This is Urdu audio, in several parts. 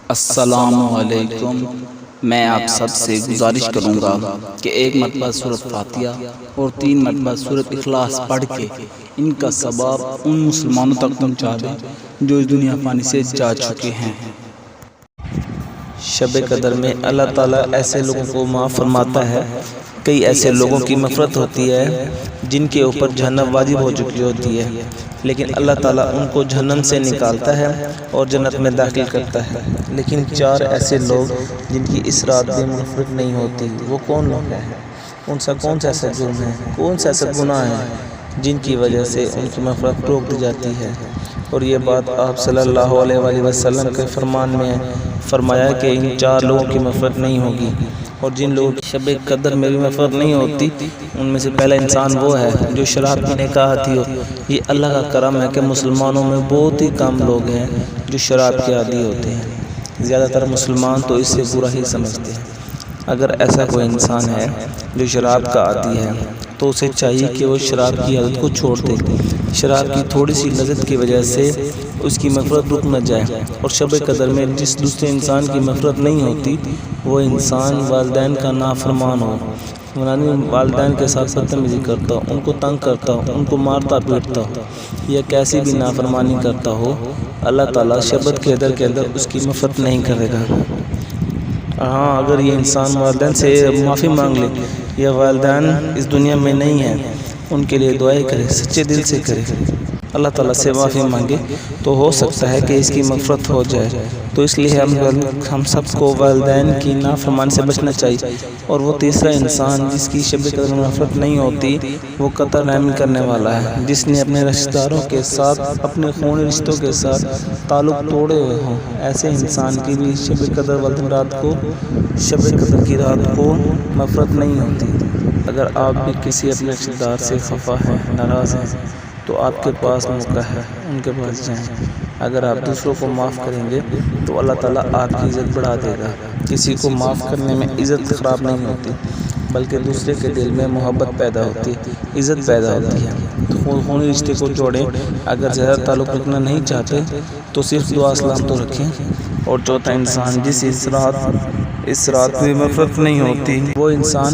السلام علیکم۔ میں آپ سب سے گزارش کروں گا کہ ایک مرتبہ سورۃ فاتحہ اور 3 مرتبہ سورۃ اخلاص پڑھ کے ان کا ثواب ان مسلمانوں تک پہنچا دیں جو اس دنیا فانی سے جا چکے ہیں۔ شب قدر میں اللہ تعالیٰ ایسے لوگوں کو معاف فرماتا ہے۔ کئی ایسے لوگوں کی مغفرت ہوتی ہے جن کے اوپر جہنم واجب ہو چکی ہوتی ہے، لیکن اللہ تعالیٰ ان کو جہنم سے نکالتا ہے اور جنت میں داخل کرتا ہے۔ لیکن 4 ایسے لوگ جن کی اس رات بھی مغفرت نہیں ہوتی، وہ کون لوگ ہیں؟ ان سے کون سا ایسا جرم ہے، کون سا ایسا گناہ ہے جن کی وجہ سے ان کی مغفرت روک دی جاتی ہے؟ اور یہ بات آپ صلی اللہ علیہ وآلہ وسلم کے فرمان میں فرمایا کہ ان 4 لوگوں کی مغفرت نہیں ہوگی، اور جن لوگوں کی شب قدر میں بھی مغفرت نہیں ہوتی ان میں سے پہلا انسان وہ ہے جو شراب پینے کا عادی ہو۔ یہ اللہ کا کرم ہے کہ مسلمانوں میں بہت ہی کم لوگ ہیں جو شراب کے عادی ہوتے ہیں، زیادہ تر مسلمان تو اس سے برا ہی سمجھتے ہیں۔ اگر ایسا کوئی انسان ہے جو شراب کا عادی ہے تو اسے چاہیے کہ وہ شراب کی عادت کو چھوڑ دے۔ شراب کی تھوڑی سی لذت کی وجہ سے اس کی مغفرت رک نہ جائے، اور شب قدر میں جس دوسرے انسان کی مغفرت نہیں ہوتی وہ انسان والدین کا نافرمان ہو، یعنی والدین کے ساتھ بدتمیزی کرتا ہو، ان کو تنگ کرتا ہو، ان کو مارتا پیٹتا ہو یا کیسی بھی نافرمانی کرتا ہو، اللہ تعالیٰ شب قدر کے اندر اس کی مغفرت نہیں کرے گا۔ ہاں، اگر یہ انسان والدین سے معافی مانگ لے یا والدین اس دنیا میں نہیں ہیں، ان کے لیے دعائیں کرے، سچے دل سے کرے، اللہ تعالیٰ سے معافی مانگے تو ہو سکتا ہے کہ اس کی مغفرت ہو جائے۔ تو اس لیے ہم سب کو والدین کی نافرمانی سے بچنا چاہیے۔ اور وہ تیسرا انسان جس کی شب قدر میں مغفرت نہیں ہوتی وہ قطع رحمی کرنے والا ہے، جس نے اپنے رشتہ داروں کے ساتھ، اپنے خونی رشتوں کے ساتھ تعلق توڑے ہوئے ہوں۔ ایسے انسان کی بھی شب قدر والدین رات کو، شب قدر کی رات کو مغفرت نہیں ہوتی۔ اگر آپ بھی کسی اپنے رشتہ دار سے خفا ہیں، ناراض ہیں، تو آپ کے پاس موقع ہے، ان کے پاس جائیں۔ اگر آپ دوسروں کو معاف کریں گے تو اللہ تعالیٰ آپ کی عزت بڑھا دے گا۔ کسی کو معاف کرنے میں عزت خراب نہیں ہوتی، بلکہ دوسرے کے دل میں محبت پیدا ہوتی، عزت پیدا ہوتی ہے۔ تو خونی رشتے کو جوڑیں۔ اگر زیادہ تعلق رکھنا نہیں چاہتے تو صرف دعا سلام تو رکھیں۔ اور چوتھا انسان جس اس رات میں مغفرت نہیں ہوتی وہ انسان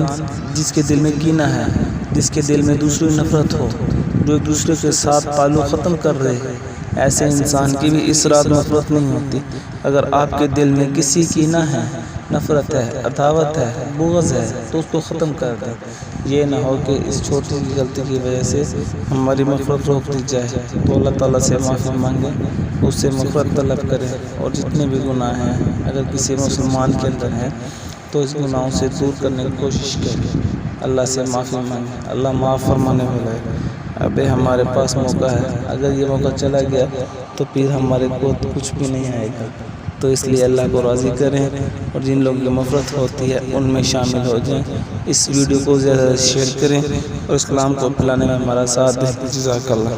جس کے دل میں کینہ ہے، جس کے دل میں دوسری نفرت ہو، جو ایک دوسرے کے ساتھ تعلق ختم کر رہے، ایسے انسان کی بھی اس رات مغفرت نہیں ہوتی۔ اگر آپ کے دل میں کسی کینہ ہے، نفرت ہے، عداوت ہے، بغض ہے، تو اس کو ختم کر دیں۔ یہ نہ ہو کہ اس چھوٹی سی غلطی کی وجہ سے ہماری مغفرت روک دی جائے۔ تو اللہ تعالیٰ سے معافی مانگیں، اس سے مغفرت طلب کریں، اور جتنے بھی گناہ ہیں اگر کسی مسلمان کے اندر ہیں تو اس گناہوں سے دور کرنے کی کوشش کریں، اللہ سے معافی مانگیں، اللہ معاف فرمانے والا ہے۔ اب ہمارے پاس موقع ہے، اگر یہ موقع چلا گیا تو پھر ہمارے کو کچھ بھی نہیں آئے گا۔ تو اس لیے اللہ کو راضی کریں، اور جن لوگوں کی مغفرت ہوتی ہے ان میں شامل ہو جائیں۔ اس ویڈیو کو زیادہ شیئر کریں اور اس کلام کو پھیلانے میں ہمارا ساتھ دیں۔ جزاک اللہ۔